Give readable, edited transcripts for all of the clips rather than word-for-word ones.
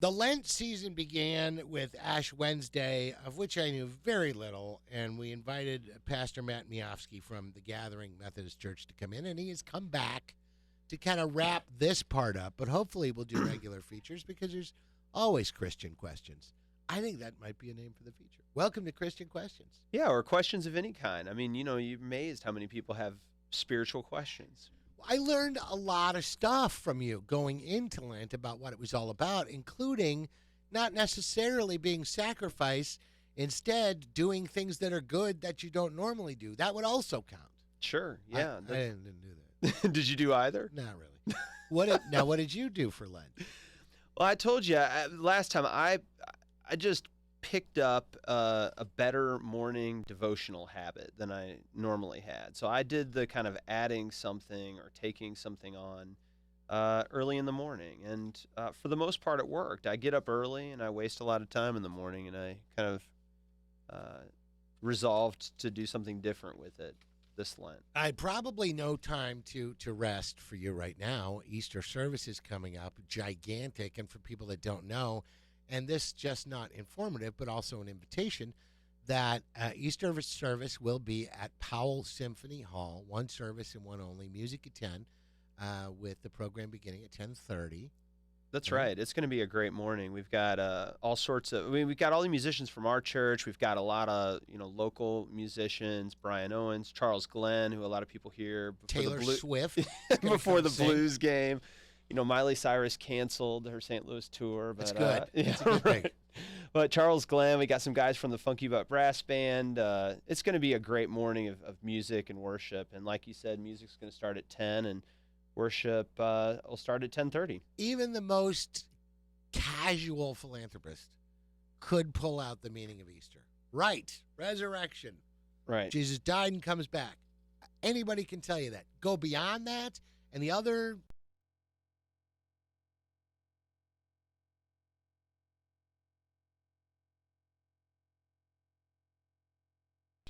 The Lent season began with Ash Wednesday, of which I knew very little, and we invited Pastor Matt Miofski from the Gathering Methodist Church to come in, and he has come back to kind of wrap this part up, but hopefully we'll do regular features because there's always Christian questions. I think that might be a name for the feature. Welcome to Christian Questions. Yeah, or questions of any kind. I mean, you're amazed how many people have spiritual questions. I learned a lot of stuff from you going into Lent about what it was all about, including not necessarily being sacrificed, instead doing things that are good that you don't normally do. That would also count. Sure, yeah. I didn't do that. Did you do either? Not really. What did you do for Lent? Well, I told you last time I just picked up a better morning devotional habit than I normally had. So I did the kind of adding something or taking something on early in the morning. And for the most part, it worked. I get up early and I waste a lot of time in the morning, and I kind of resolved to do something different with it this Lent. I probably no time to rest for you right now. Easter service is coming up, gigantic, and for people that don't know, and this just not informative, but also an invitation that Easter service will be at Powell Symphony Hall, one service and one only, music at 10, with the program beginning at 10:30. That's right. It's going to be a great morning. We've got all sorts of. We've got all the musicians from our church. We've got a lot of local musicians. Brian Owens, Charles Glenn, who a lot of people hear. Taylor Swift before the Blues game. Miley Cyrus canceled her St. Louis tour. But, that's good. That's a good thing. But Charles Glenn, we got some guys from the Funky Butt Brass Band. It's going to be a great morning of music and worship. And like you said, music's going to start at 10 and worship will start at 10:30. Even the most casual philanthropist could pull out the meaning of Easter. Right. Resurrection. Right. Jesus died and comes back. Anybody can tell you that. Go beyond that, and the other...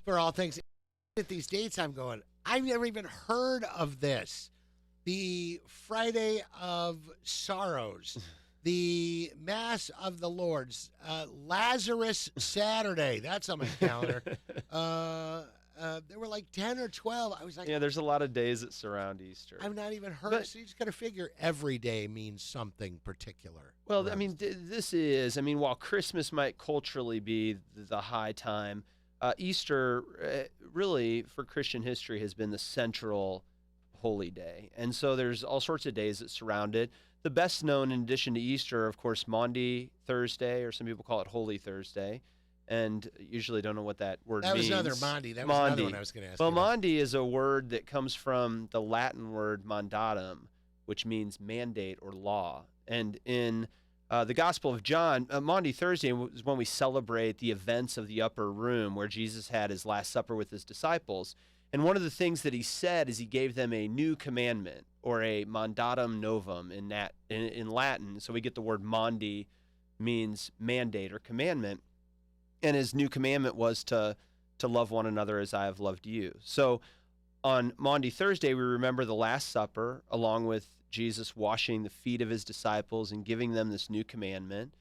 For all things, at these dates I'm going, I've never even heard of this. The Friday of Sorrows, the Mass of the Lords, Lazarus Saturday. That's on my calendar. There were like 10 or 12. I was like, yeah, there's a lot of days that surround Easter. I've not even heard. So you just got to figure every day means something particular. Well, right. I mean, while Christmas might culturally be the high time, Easter really for Christian history has been the central holy day. And so there's all sorts of days that surround it. The best known, in addition to Easter, of course, Maundy Thursday, or some people call it Holy Thursday, and usually don't know what that word means. That was another Maundy. That was another one I was going to ask. Well, Maundy is a word that comes from the Latin word mandatum, which means mandate or law. And in the Gospel of John, Maundy Thursday is when we celebrate the events of the upper room where Jesus had his Last Supper with his disciples. And one of the things that he said is he gave them a new commandment, or a mandatum novum in Latin. So we get the word Maundy, means mandate or commandment. And his new commandment was to love one another as I have loved you. So on Maundy Thursday, we remember the Last Supper, along with Jesus washing the feet of his disciples and giving them this new commandment.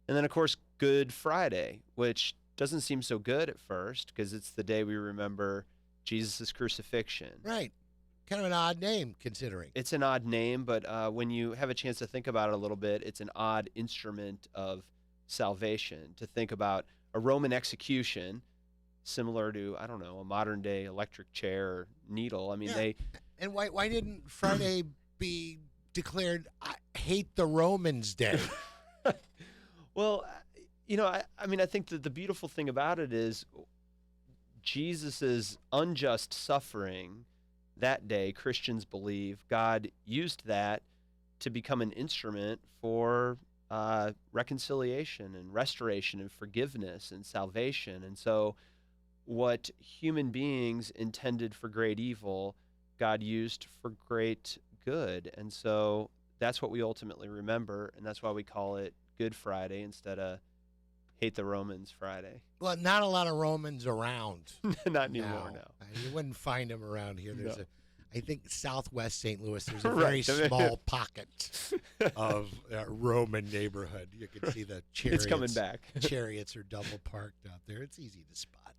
And then, of course, Good Friday, which doesn't seem so good at first because it's the day we remember Jesus' crucifixion. Right. Kind of an odd name, considering. It's an odd name, but when you have a chance to think about it a little bit, it's an odd instrument of salvation. To think about a Roman execution, similar to, I don't know, a modern-day electric chair or needle. I mean, they... And why didn't Friday be declared I Hate the Romans Day? Well, I think that the beautiful thing about it is Jesus's unjust suffering that day, Christians believe God used that to become an instrument for reconciliation and restoration and forgiveness and salvation. And so what human beings intended for great evil, God used for great good. And so that's what we ultimately remember, and that's why we call it Good Friday instead of Hate the Romans Friday. Well, not a lot of Romans around. Not anymore, no. You wouldn't find them around here. There's I think southwest St. Louis, there's a Right. very small pocket of Roman neighborhood. You can see the chariots. It's coming back. Chariots are double parked out there. It's easy to spot.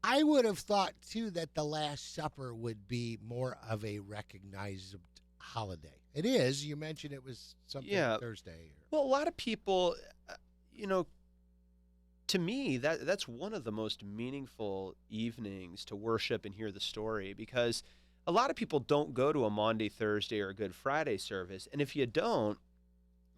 I would have thought, too, that the Last Supper would be more of a recognized holiday. It is. You mentioned it was something Thursday. Well, a lot of people, to me, that's one of the most meaningful evenings to worship and hear the story, because a lot of people don't go to a Maundy, Thursday, or a Good Friday service. And if you don't,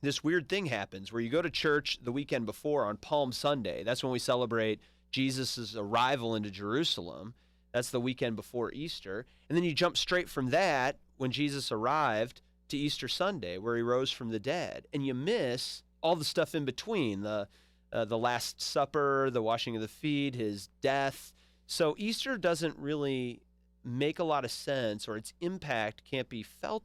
this weird thing happens where you go to church the weekend before on Palm Sunday. That's when we celebrate Jesus' arrival into Jerusalem. That's the weekend before Easter. And then you jump straight from that, when Jesus arrived, to Easter Sunday, where he rose from the dead. And you miss all the stuff in between, the Last Supper, the washing of the feet, his death. So Easter doesn't really make a lot of sense, or its impact can't be felt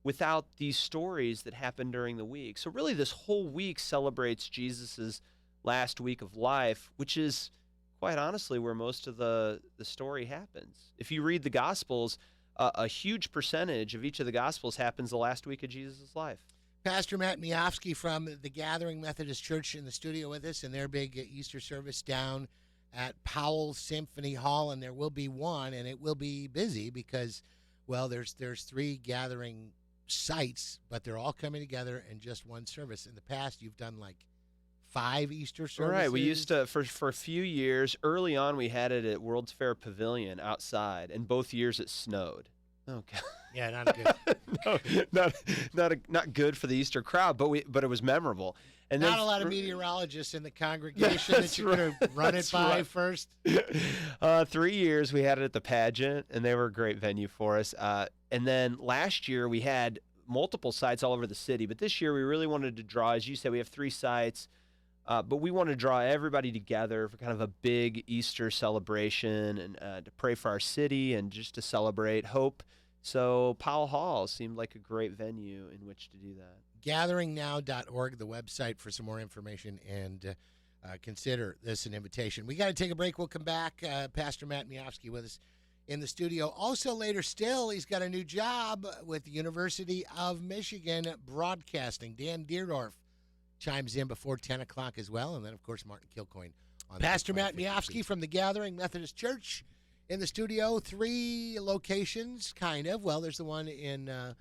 without these stories that happen during the week. So really this whole week celebrates Jesus's last week of life, which is quite honestly where most of the story happens. If you read the Gospels, a huge percentage of each of the Gospels happens the last week of Jesus' life. Pastor Matt Miofski from the Gathering Methodist Church in the studio with us, and their big Easter service down at Powell Symphony Hall, and there will be one, and it will be busy because, well, there's 3 gathering sites, but they're all coming together in just one service. In the past, you've done like 5 Easter services. Right. We used to, for a few years, early on, we had it at World's Fair Pavilion outside, and both years it snowed. Okay. Yeah, not good. not good for the Easter crowd, but it was memorable. And not a lot of meteorologists in the congregation that you could have run it by first. 3 years we had it at the pageant, and they were a great venue for us. And then last year we had multiple sites all over the city, but this year we really wanted to draw, as you said, we have 3 sites. But we want to draw everybody together for kind of a big Easter celebration, and to pray for our city and just to celebrate hope. So Powell Hall seemed like a great venue in which to do that. GatheringNow.org, the website for some more information, and consider this an invitation. We got to take a break. We'll come back. Pastor Matt Miofski with us in the studio. Also later still, he's got a new job with the University of Michigan broadcasting. Dan Deerdorf chimes in before 10 o'clock as well. And then, of course, Martin Kilcoyne. Pastor Matt Miofski from the Gathering Methodist Church in the studio. 3 locations, kind of. Well, there's the one in the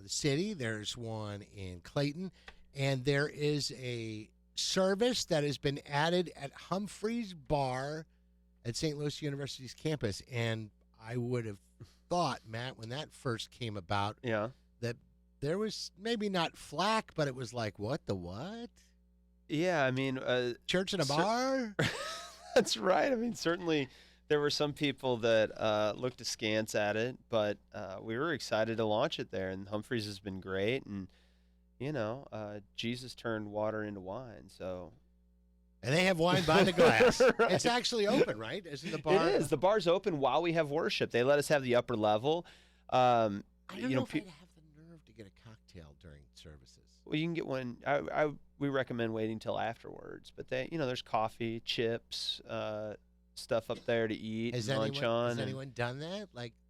city. There's one in Clayton. And there is a service that has been added at Humphreys Bar at St. Louis University's campus. And I would have thought, Matt, when that first came about, that there was maybe not flack, but it was like, what the what? Yeah, I mean... church and a bar? That's right. I mean, certainly there were some people that looked askance at it, but we were excited to launch it there, and Humphreys has been great, and, Jesus turned water into wine, so... And they have wine by the glass. Right. It's actually open, right? Isn't the bar? It is. The bar's open while we have worship. They let us have the upper level. I don't know if I'd have the nerve to get a cocktail during services. Well, you can get one. We recommend waiting till afterwards. But there's coffee, chips, stuff up there to eat, lunch on. Has anyone done that?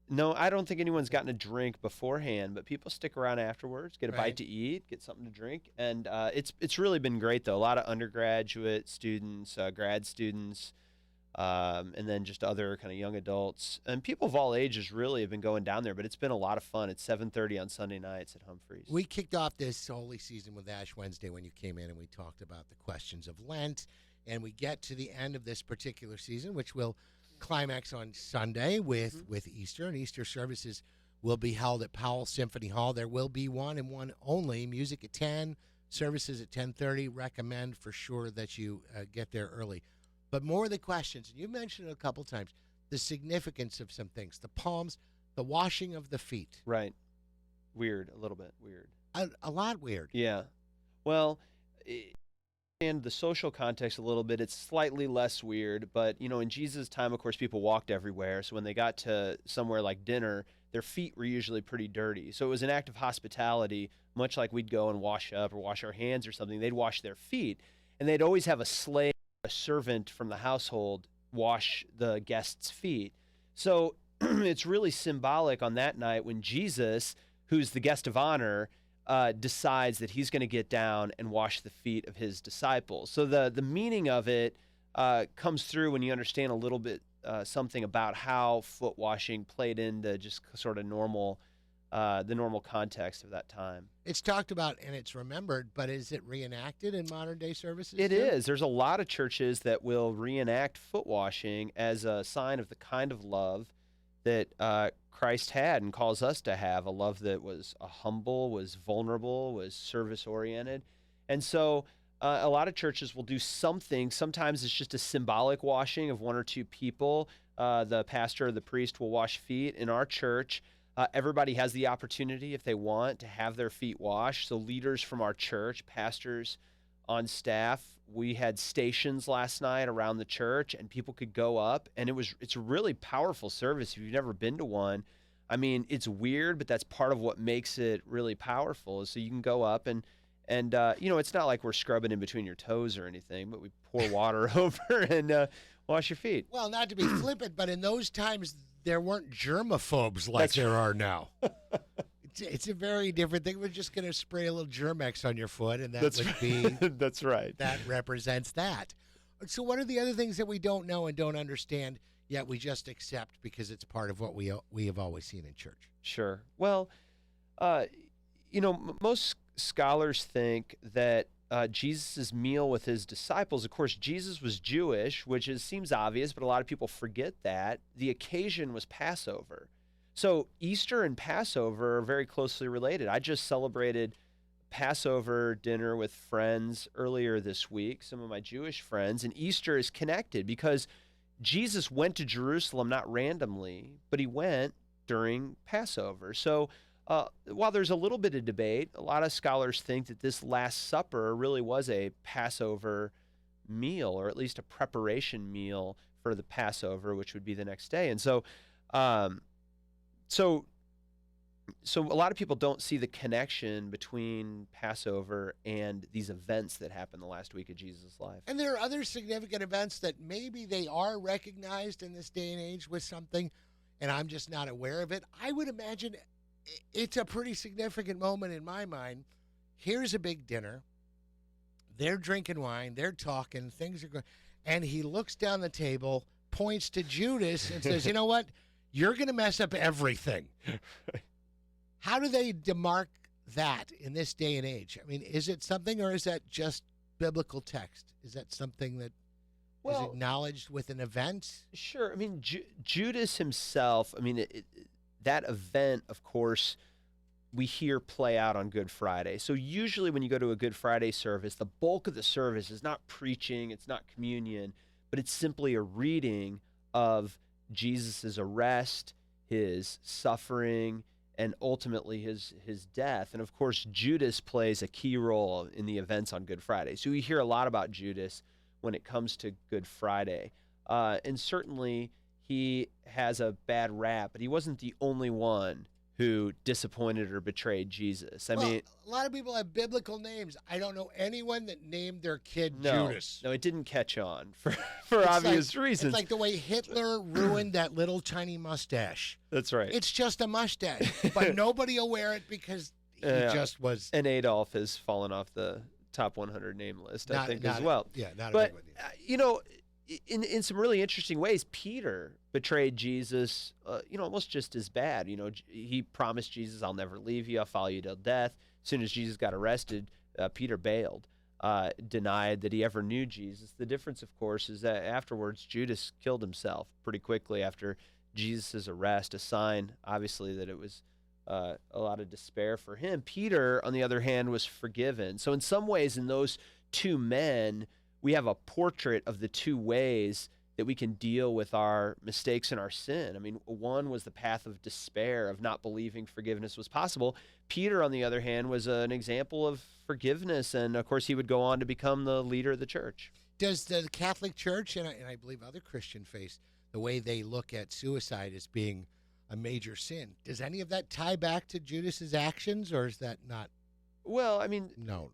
No, I don't think anyone's gotten a drink beforehand, but people stick around afterwards, get a bite to eat, get something to drink, and it's really been great though. A lot of undergraduate students, grad students, and then just other kind of young adults and people of all ages really have been going down there. But it's been a lot of fun. It's 7:30 on Sunday nights at Humphreys. We kicked off this holy season with Ash Wednesday when you came in, and we talked about the questions of Lent, and we get to the end of this particular season, which will climax on Sunday with Easter, and Easter services will be held at Powell Symphony Hall. There will be one and one only. Music at 10, services at 10:30. Recommend for sure that you get there early. But more of the questions, and you mentioned it a couple times, the significance of some things, the palms, the washing of the feet. Right. Weird, a little bit weird. A lot weird. Yeah. Well, and the social context a little bit, it's slightly less weird, but in Jesus' time, of course, people walked everywhere. So when they got to somewhere like dinner, their feet were usually pretty dirty. So it was an act of hospitality, much like we'd go and wash up or wash our hands or something. They'd wash their feet, and they'd always have a slave, a servant from the household, wash the guests' feet. So it's really symbolic on that night when Jesus, who's the guest of honor, decides that he's going to get down and wash the feet of his disciples. So the meaning of it comes through when you understand a little bit something about how foot washing played into just sort of the normal context of that time. It's talked about and it's remembered, but is it reenacted in modern day services? It is. There's a lot of churches that will reenact foot washing as a sign of the kind of love that Christ had and calls us to have, a love that was humble, was vulnerable, was service-oriented. And so a lot of churches will do something. Sometimes it's just a symbolic washing of one or two people. The pastor or the priest will wash feet. In our church, everybody has the opportunity, if they want, to have their feet washed. So leaders from our church, pastors on staff, we had stations last night around the church, and people could go up, and it's a really powerful service. If you've never been to one, I mean, it's weird, but that's part of what makes it really powerful. Is so you can go up and it's not like we're scrubbing in between your toes or anything, but we pour water over and wash your feet. Well, not to be flippant, but in those times there weren't germaphobes like there are now. It's a very different thing. We're just going to spray a little Germex on your foot, and that would be... That's right. That represents that. So what are the other things that we don't know and don't understand, yet we just accept because it's part of what we have always seen in church? Sure. Well, most scholars think that Jesus' meal with his disciples, of course, Jesus was Jewish, which seems obvious, but a lot of people forget that. The occasion was Passover. So Easter and Passover are very closely related. I just celebrated Passover dinner with friends earlier this week, some of my Jewish friends, and Easter is connected because Jesus went to Jerusalem not randomly, but he went during Passover. So while there's a little bit of debate, a lot of scholars think that this Last Supper really was a Passover meal, or at least a preparation meal for the Passover, which would be the next day. And so a lot of people don't see the connection between Passover and these events that happened the last week of Jesus' life. And there are other significant events that maybe they are recognized in this day and age with something, and I'm just not aware of it. I would imagine it's a pretty significant moment in my mind. Here's a big dinner. They're drinking wine. They're talking. Things are going. And he looks down the table, points to Judas, and says, you know what? You're going to mess up everything. How do they demark that in this day and age? I mean, is it something, or is that just biblical text? Is that something that is acknowledged with an event? Sure. I mean, Judas himself, I mean, that event, of course, we hear play out on Good Friday. So usually when you go to a Good Friday service, the bulk of the service is not preaching, it's not communion, but it's simply a reading of Jesus' arrest, his suffering, and ultimately his death. And of course, Judas plays a key role in the events on Good Friday. So we hear a lot about Judas when it comes to Good Friday. And certainly he has a bad rap, but he wasn't the only one who disappointed or betrayed Jesus. I mean, a lot of people have biblical names. I don't know anyone that named their kid Judas. No, it didn't catch on for obvious reasons. It's like the way Hitler ruined that little tiny mustache. That's right. It's just a mustache, but nobody will wear it because he just was. And Adolf has fallen off the top 100 name list, I think, as well. Yeah, not but, a big one. In some really interesting ways, Peter betrayed Jesus, almost just as bad. He promised Jesus, I'll never leave you, I'll follow you till death. As soon as Jesus got arrested, Peter bailed, denied that he ever knew Jesus. The difference, of course, is that afterwards, Judas killed himself pretty quickly after Jesus' arrest, a sign, obviously, that it was a lot of despair for him. Peter, on the other hand, was forgiven. So in some ways, in those two men, we have a portrait of the two ways that we can deal with our mistakes and our sin. I mean, one was the path of despair, of not believing forgiveness was possible. Peter, on the other hand, was an example of forgiveness, and of course he would go on to become the leader of the church. Does the Catholic Church, and I believe other Christian faiths, the way they look at suicide as being a major sin, does any of that tie back to Judas's actions, or is that not? Well, I mean, no.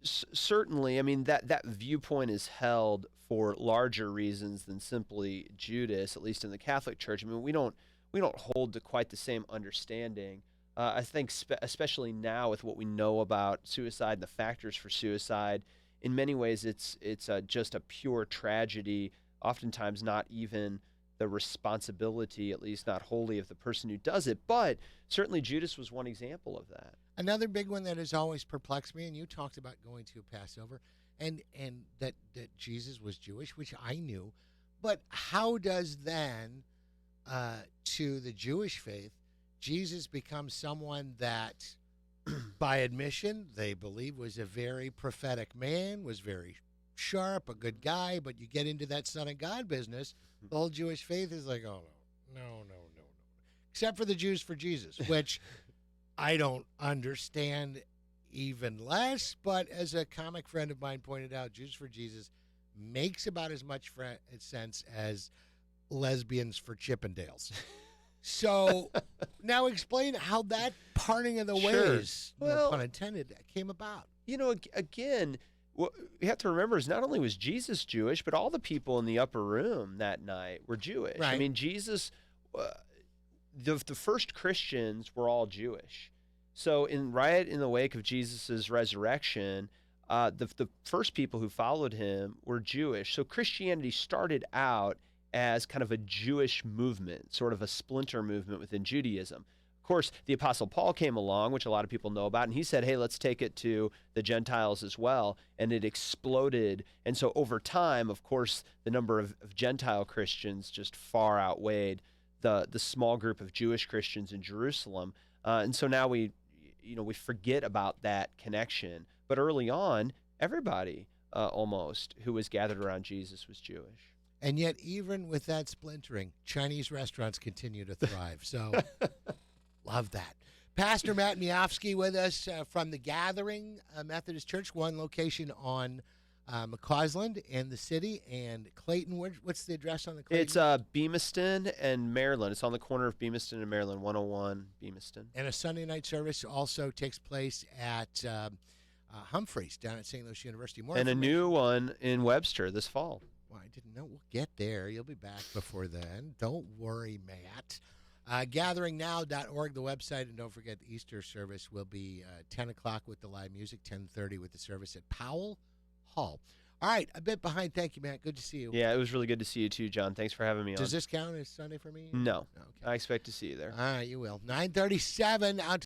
Certainly, I mean, that viewpoint is held for larger reasons than simply Judas, at least in the Catholic Church. I mean, we don't we don't hold to quite the same understanding. I think especially now with what we know about suicide and the factors for suicide, in many ways it's just a pure tragedy, oftentimes not even the responsibility, at least not wholly, of the person who does it. But certainly Judas was one example of that. Another big one that has always perplexed me, and you talked about going to Passover, and that Jesus was Jewish, which I knew, but how does then, to the Jewish faith, Jesus becomes someone that, by admission, they believe was a very prophetic man, was very sharp, a good guy, but you get into that Son of God business, the whole Jewish faith is like, oh, no. Except for the Jews for Jesus, which I don't understand even less, but as a comic friend of mine pointed out, Jews for Jesus makes about as much sense as lesbians for Chippendales. So now explain how that parting of the ways, no pun intended, came about. Again, what we have to remember is not only was Jesus Jewish, but all the people in the upper room that night were Jewish. Right. I mean, Jesus, the first Christians were all Jewish. So right in the wake of Jesus' resurrection, the first people who followed him were Jewish. So Christianity started out as kind of a Jewish movement, sort of a splinter movement within Judaism. Of course, the Apostle Paul came along, which a lot of people know about, and he said, hey, let's take it to the Gentiles as well, and it exploded. And so over time, of course, the number of Gentile Christians just far outweighed the small group of Jewish Christians in Jerusalem. And so now we forget about that connection. But early on, everybody almost who was gathered around Jesus was Jewish. And yet, even with that splintering, Chinese restaurants continue to thrive. So, love that. Pastor Matt Miofski with us from the Gathering Methodist Church, one location on McCausland in the city, and Clayton. What's the address on the Clayton? It's Bemiston and Maryland. It's on the corner of Bemiston and Maryland, 101 Bemiston. And a Sunday night service also takes place at Humphreys down at St. Louis University. And a new one in Webster this fall. Well, I didn't know. We'll get there. You'll be back before then. Don't worry, Matt. GatheringNow.org, the website. And don't forget, the Easter service will be 10 o'clock with the live music, 10:30 with the service at Powell Hall. All right, a bit behind. Thank you, Matt. Good to see you. Yeah, it was really good to see you too, John. Thanks for having me on. Does this count as Sunday for me? No. Okay. I expect to see you there. All right, you will. 9:37 out.